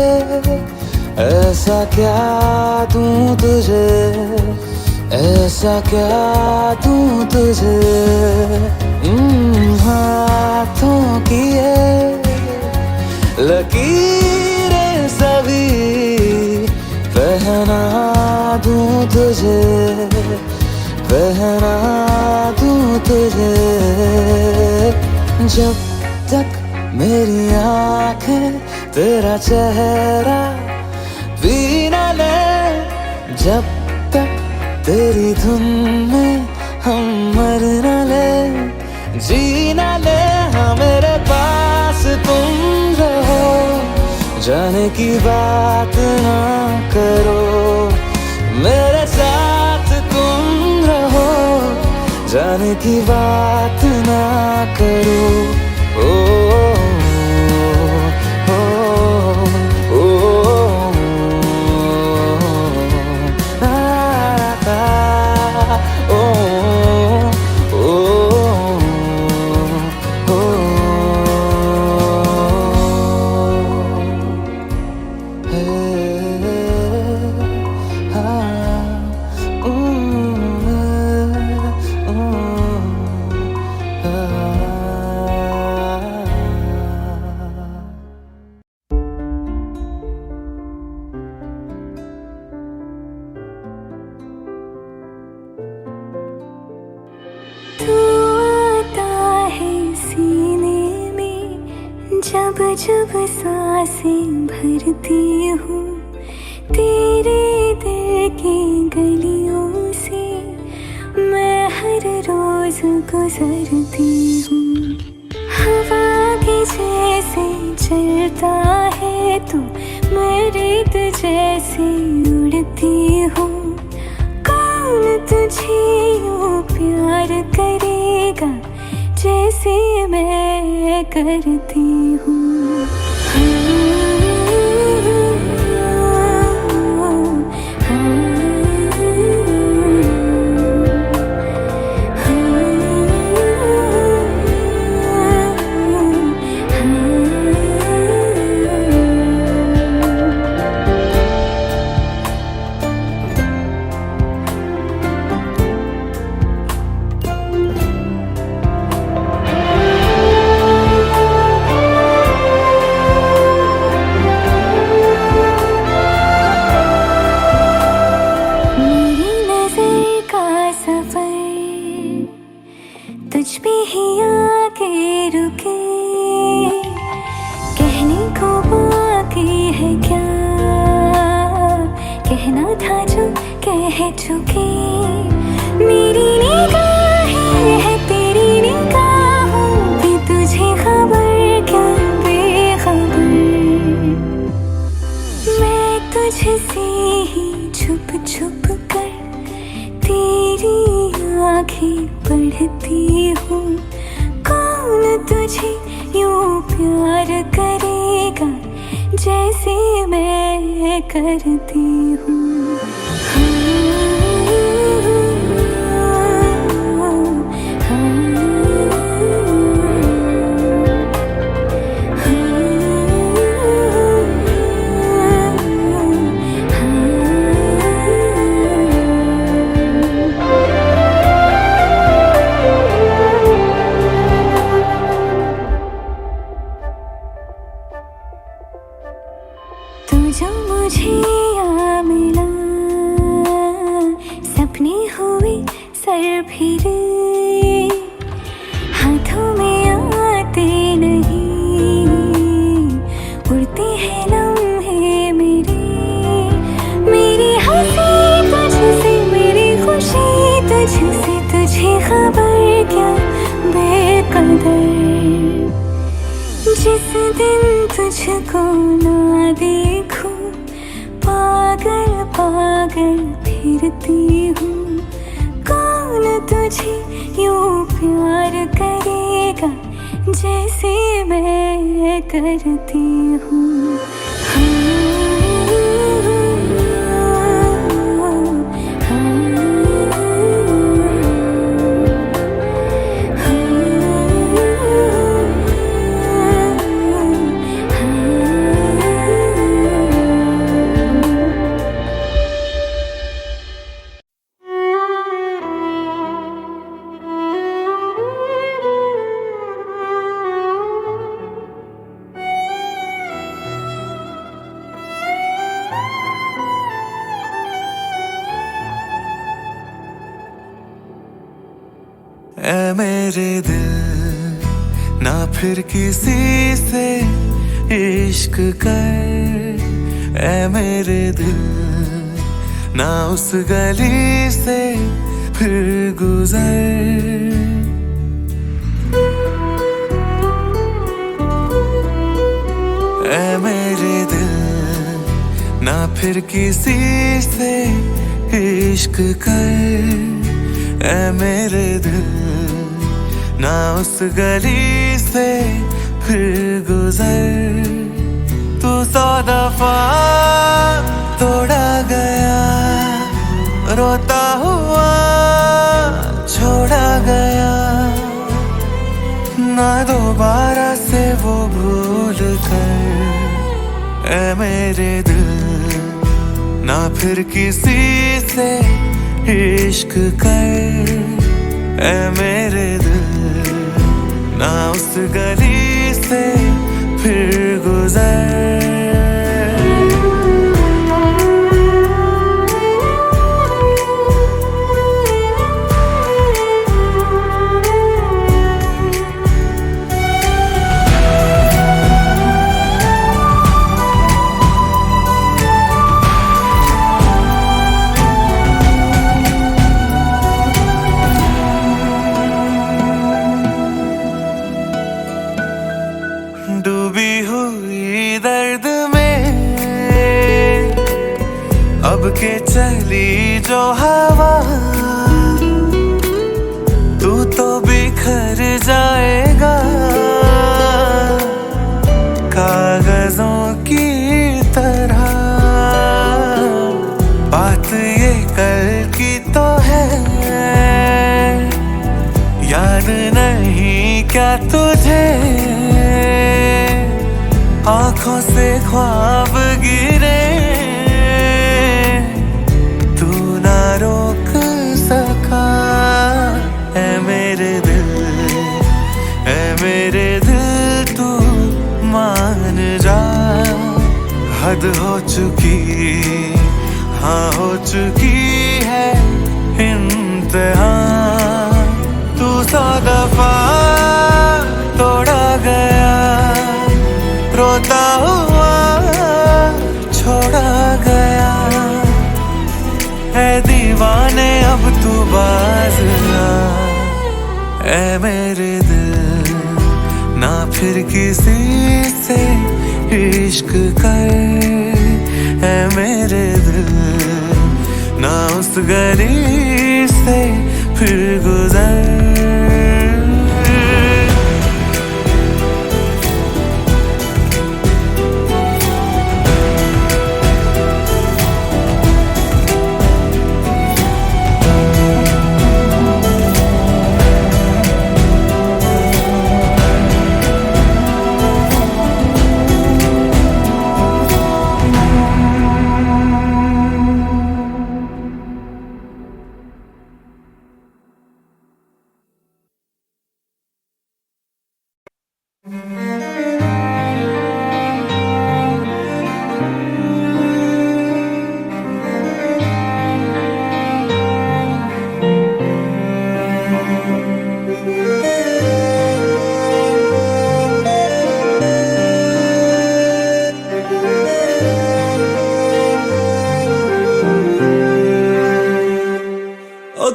ऐसा क्या दूं तुझे, ऐसा क्या दूं तुझे। हाथों की ये लकीरें सभी पहना दूं तुझे, पहना दूं तुझे। जब तक मेरी आँखें तेरा चेहरा भी ना ले, जब तक तेरी धुन में हम मर ना ले, जी ना ले। हाँ मेरे पास तुम रहो, जाने की बात ना करो, मेरे साथ तुम रहो, जाने की बात ना करो। ओ जब सांसें भरती हूँ तेरे दिल की गलियों से, मैं हर रोज गुजरती हूँ। हवा के जैसे चलता है तू, मैं रेत जैसे उड़ती हूँ। कौन तुझे यूँ प्यार करेगा जैसे मैं करती हूँ। रह चुकी मेरी निगाहें है तेरी निगाहों की तुझे खबर क्या बेखबर मैं तुझसे ही छुप छुप कर तेरी आँखें पढ़ती हूँ कौन तुझे यूं प्यार करेगा जैसे मैं करती हूँ तू जो मुझे आ मिला सपने हुए सर फिरे हाथों में आते नहीं उड़ते हैं लम्हे मेरे मेरी हंसी तुझसे मेरी खुशी तुझसे तुझे खबर क्या बेकदर जिस दिन तुझको ना देखूं पागल पागल फिरती हूँ कौन तुझे यूं प्यार करेगा जैसे मैं करती हूँ ऐ मेरे दिल ना फिर किसी से इश्क कर ऐ मेरे दिल ना उस गली से फिर गुजर ऐ मेरे दिल ना फिर किसी से इश्क कर ऐ मेरे दिल ना उस गली से फिर गुजर तू 100 दफा तोड़ा गया रोता हुआ छोड़ा गया ना दोबारा से वो भूल कर ऐ मेरे दिल ना फिर किसी से इश्क कर ऐ मेरे दिल ना उस गली से फिर गुजर डूबी हुई दर्द में अब के चली जो हवा तू तो बिखर जाएगा कागजों की तरह बात ये कल की तो है याद नहीं क्या तुझे आँखों से ख्वाब गिरे तू ना रोक सका ऐ मेरे दिल तू मान जा हद हो चुकी हाँ हो चुकी है इंतहा तू 100 दफा तोड़ा गया रोता हुआ छोड़ा गया है दीवार बाज आ, ऐ मेरे दिल ना फिर किसी से इश्क कर, ऐ मेरे दिल ना उस गली से फिर गुजर।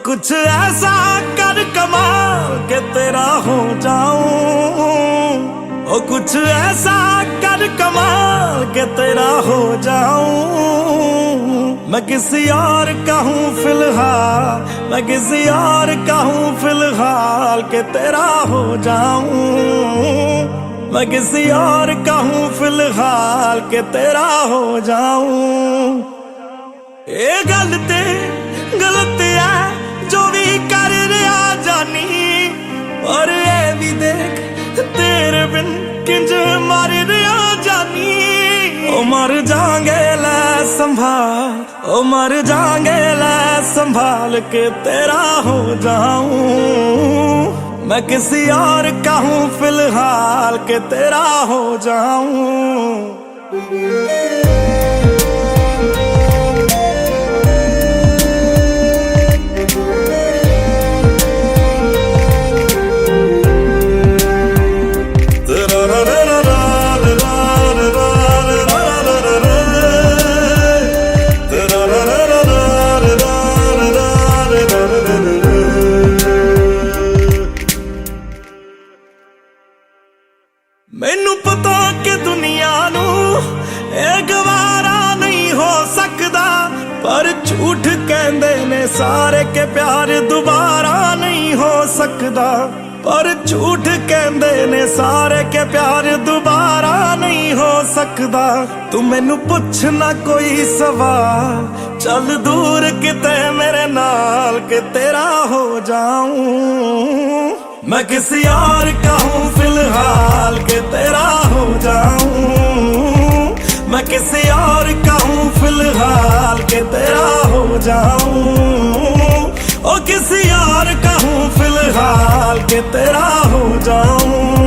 कुछ ऐसा कर कमाल के तेरा हो जाऊं, ओ कुछ ऐसा कर कमाल के तेरा हो जाऊं। मैं किसी और का हूँ फिलहाल, मैं किसी और का हूँ फिलहाल के तेरा हो जाऊं। मैं किसी और का हूँ फिलहाल के तेरा हो जाऊं। ये गलती गलती है जो भी कर रहा जानी, और ये भी देख तेरे बिन किंज मर रहा जानी। ओ मर जाएंगे ले संभाल, ओ मर जाएंगे ले संभाल के तेरा हो जाऊं। मैं किसी और का हूँ फिलहाल के तेरा हो जाऊं। मैनू पता कि दुनिया नू ये गवारा नहीं हो सकता, पर झूठ कहंदे ने सारे के प्यार दोबारा नहीं हो सकता। पर झूठ कहंदे ने सारे के प्यार दोबारा नहीं हो सकता। तू मैनू पुछ ना कोई सवाल, चल दूर किते मेरे नाल के तेरा हो जाऊं। मैं किसी और का हूँ फिलहाल के तेरा हो जाऊं। मैं किसी और का हूँ फिलहाल के तेरा हो जाऊं। ओ किसी और का हूँ फिलहाल के तेरा हो जाऊं।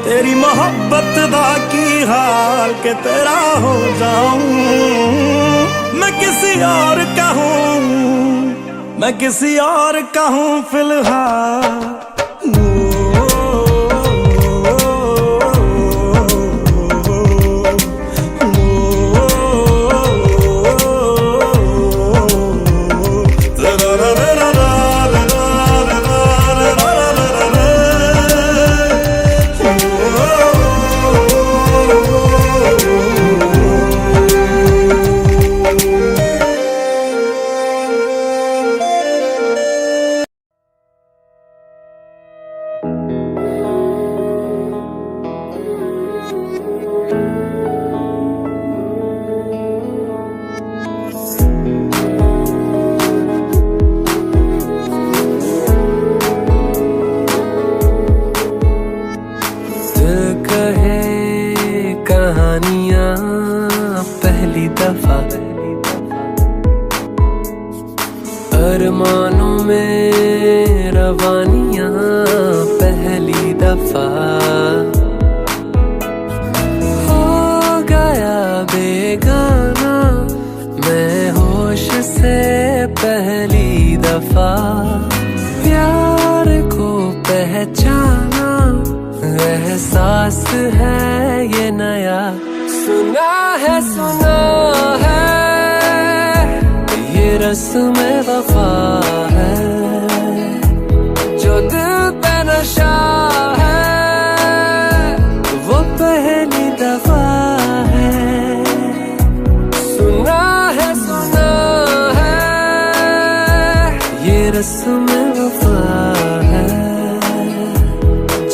तेरी मोहब्बत दा की हाल के तेरा हो जाऊं। मैं किसी और का हूँ, मैं किसी और का हूँ फिलहाल। में रवानियां पहली दफा हो गया बेगाना मैं होश से पहली दफा प्यार को पहचाना एहसास है ये नया सुना है ये रस्म वफा है जो दिल पे नशा है वो पहली दफा है सुना है ये रस्म वफा है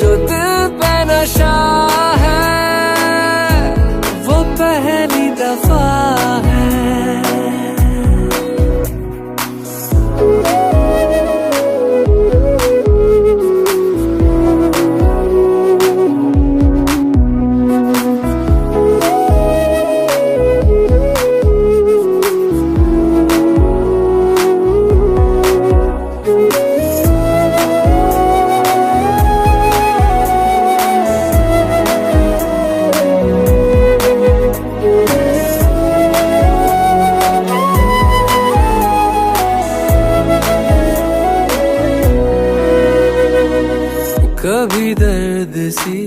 जो दिल पे नशा है वो पहली दफा है कभी दर्द सी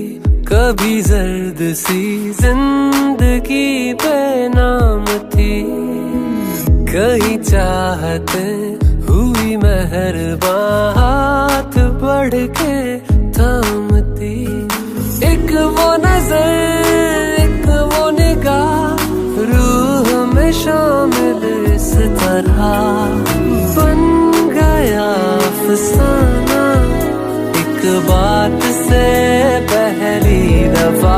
कभी जर्द सी जिंदगी बेनाम थी कहीं चाहते हुई मेहरबान हाथ बढ़ के थामती एक वो नजर एक वो निगाह रूह में शामिल इस तरह बन गया अफसाना बात से पहली दफा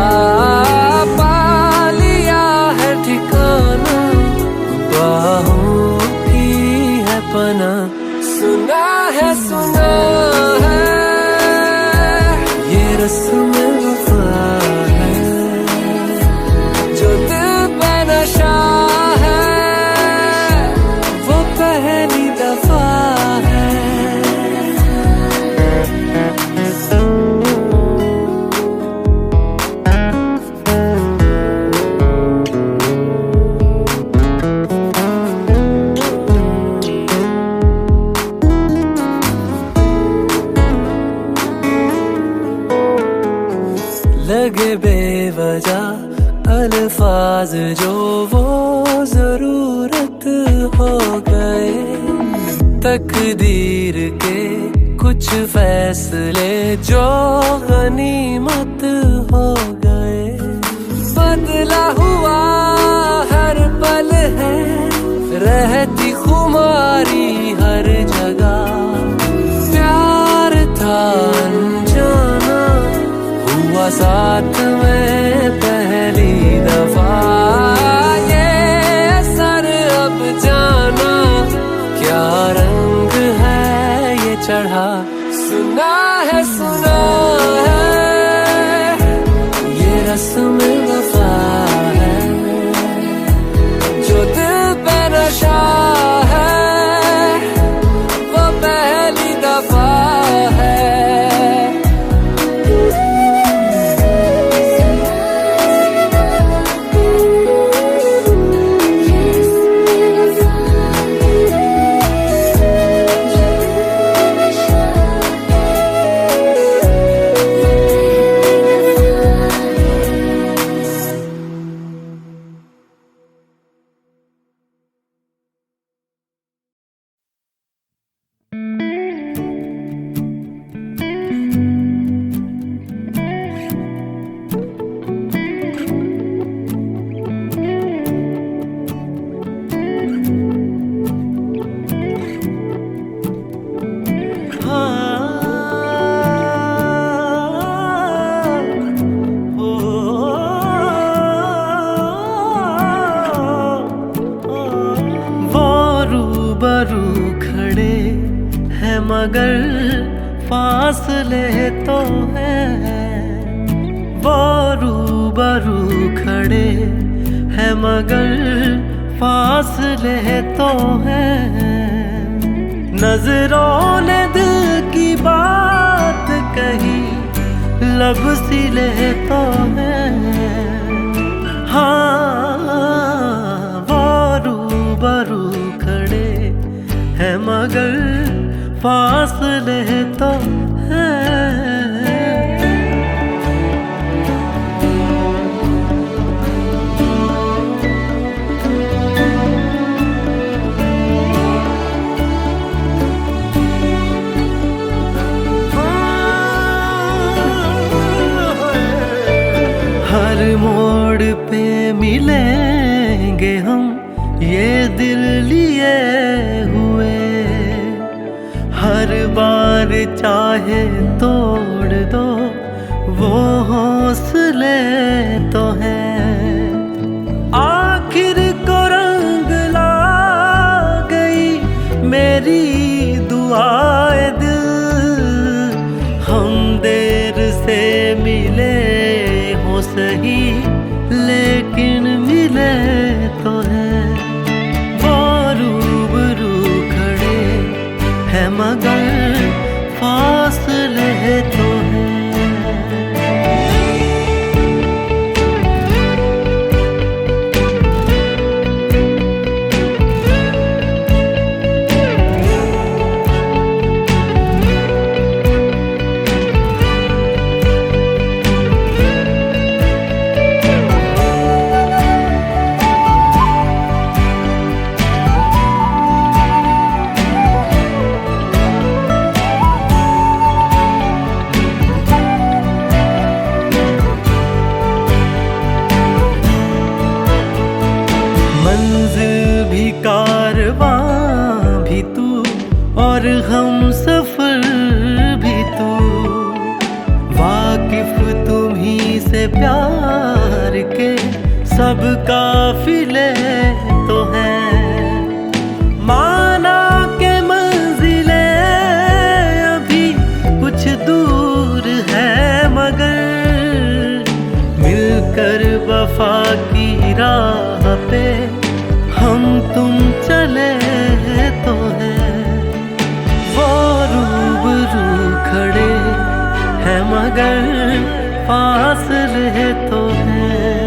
पा लिया है ठिकाना बाहों की है पना सुना है ये रस्म वफा है जो दिल पे नशा है वो पहली दफा है लगे बेवजह अल्फाज जो वो जरूरत हो गए तकदीर के कुछ फैसले जो गनीमत हो गए बदला हुआ हर पल है रहती खुमारी हर जगह प्यार था अनजाना हुआ साथ में पहली दफा ये असर अब जाना क्या रंग है ये चढ़ा सुना है ये रस्म वफा है जो दिल पे नशा है वो पहली दफा है मगर फासले तो हैं, वो रूबरू खड़े हैं मगर फासले तो हैं। नजरों ने दिल की बात कही, लब सिले तो है। हाँ वो रूबरू खड़े हैं मगर फासले तो है। हर मोड़ पे मिलेंगे हम ये दिल लिए हुए, हर बार चाहे तोड़ दो वो हौसले तो हैं। आखिर को रंग ला गई मेरी दुआए दिल, हम देर से मिले हो सही लेकिन मिले तो हैं। वो रूबरू खड़े हैं मगर फासले तो हैं। मंजिल भी कारवां भी तू और हम सफर भी तू, वाकिफ तुम्ही से प्यार के सब काफिले तो हैं। माना के मंजिले अभी कुछ दूर है मगर मिलकर वफा की राह पे हम तुम चले तो हैं। वो रूबरू खड़े हैं मगर फासले तो हैं।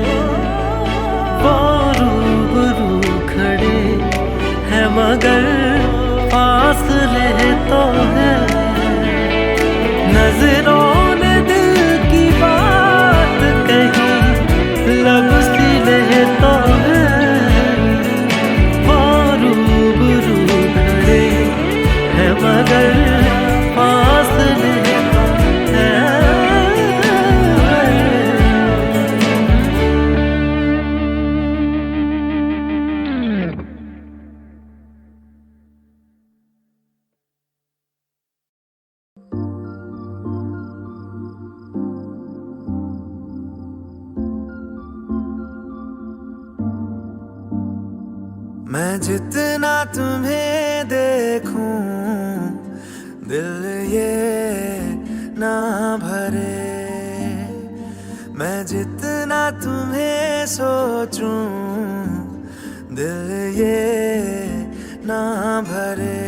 वो रूबरू खड़े हैं मगर फासले तो हैं। नजरों ने दिल की बात कही, लब सिले तो हैं। मगर फासले तो हैं। मैं जितना तुम्हें देखूं दिल ये ना भरे, मैं जितना तुम्हें सोचूं दिल ये ना भरे।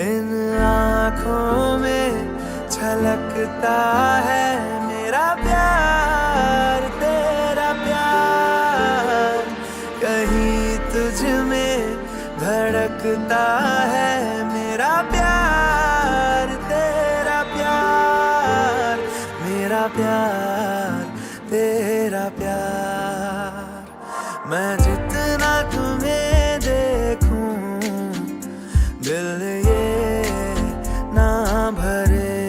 इन आँखों में छलकता है मेरा प्यार, तेरा प्यार। कहीं तुझ में धड़कता है मेरा प्यार, तेरा प्यार। मेरा प्यार, तेरा प्यार। मैं जितना तुम्हें देखूं दिल ये ना भरे,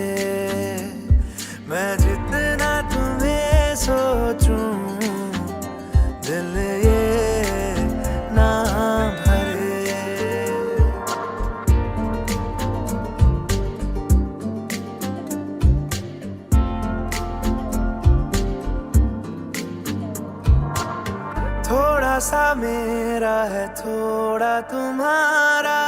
मैं जितना तुम्हें सोचूं दिल ये ना भरे। थोड़ा सा मेरा है थोड़ा तुम्हारा,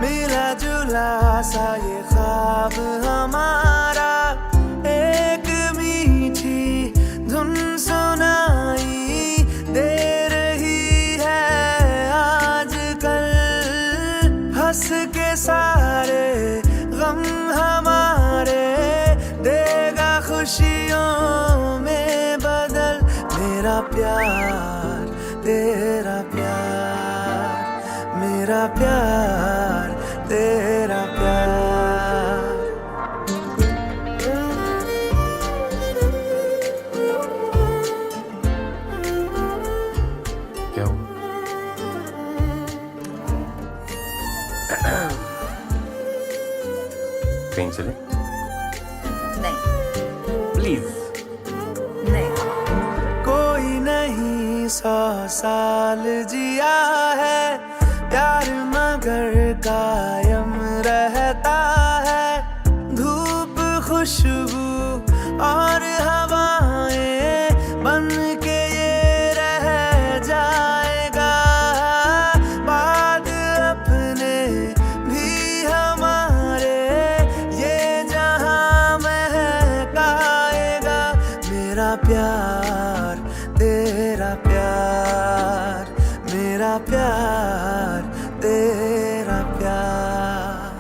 मिला जुला सा ये ख्वाब हमारा। एक मीठी धुन सुनाई दे रही है आजकल, हंस के प्यार तेरा प्यार, मेरा प्यार तेरा प्यार। क्या हुआ? कहीं चले? नहीं प्लीज। नहीं। कोई नहीं 100 साल जिया है, प्यार मगर कायम रहता है। धूप खुशबू और हवाएं बन के ये रह जाएगा। बाद अपने भी हमारे ये जहां महकाएगा। मेरा प्यार तेरा प्यार, मेरा प्यार तेरा प्यार।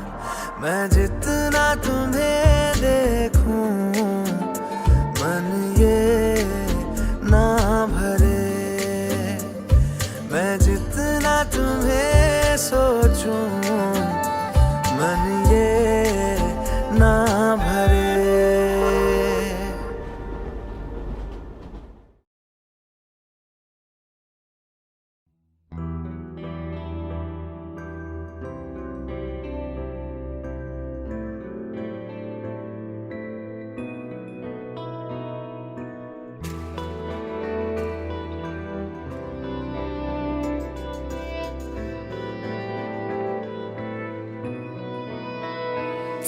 मैं जितना तुम्हें देखूं मन ये ना भरे। मैं जितना तुम्हें सोचूं मन ये ना भरे।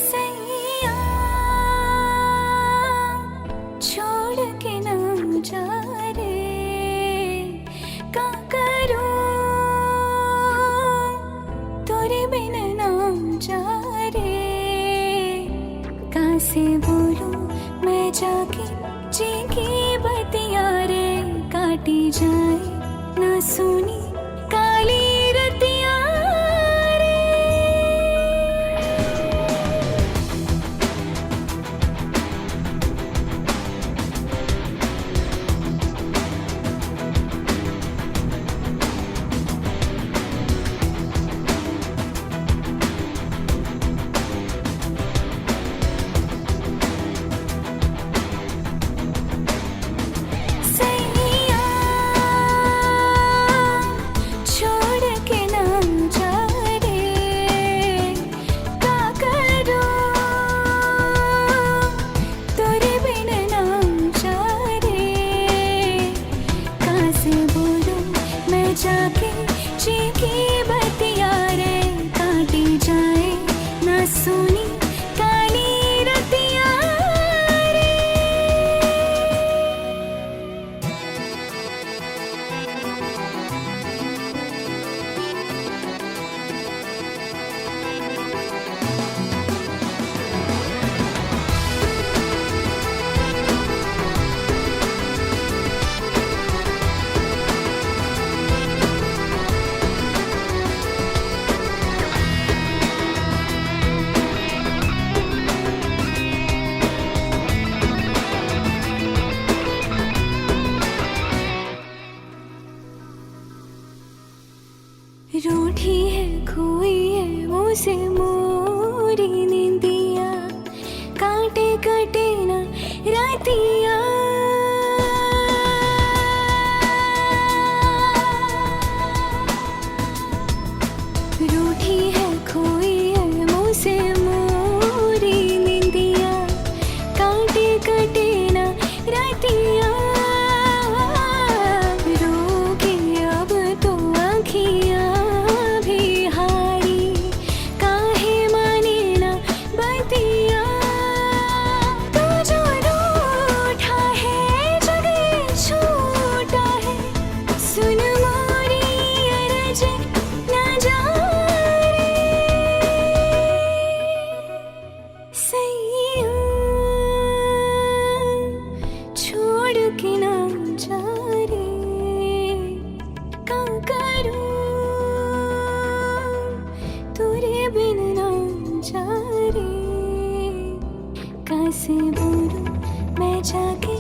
सैया छोड़ के ना जा रे, का करूं तोरे बिन ना जा रे। कहाँ से बोलूं मैं जाके जी की बतिया रे। काटी जाए ना सुनी काली रतिया रे। सैया छोड़ के ना जा रे, का करूं तोरे बिन ना जा रे। कहाँ से बोलूं मैं जाके जी की बतिया रे। काटी जाए ना सुनी काली रतिया रे। रूठी है खोई है मुझसे मोरी नींदिया। काटे कटे ना रातिया। रूठी है खोई है मुझसे मोरी नींदिया। काटे कटे ना रातिया। रोगी अब तो आँखियाँ भी हारी। काहे माने ना बतिया। तू जो रूठा है जगह छूटा है। सुन मोरी अरज ना जा रे। सैया छोड़ के ना जा रे, का करूं तोरे बिन ना जा रे। कहाँ से बोलूं मैं जाके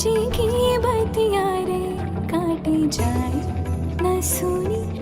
जी की बतिया रे। जाए न सुनी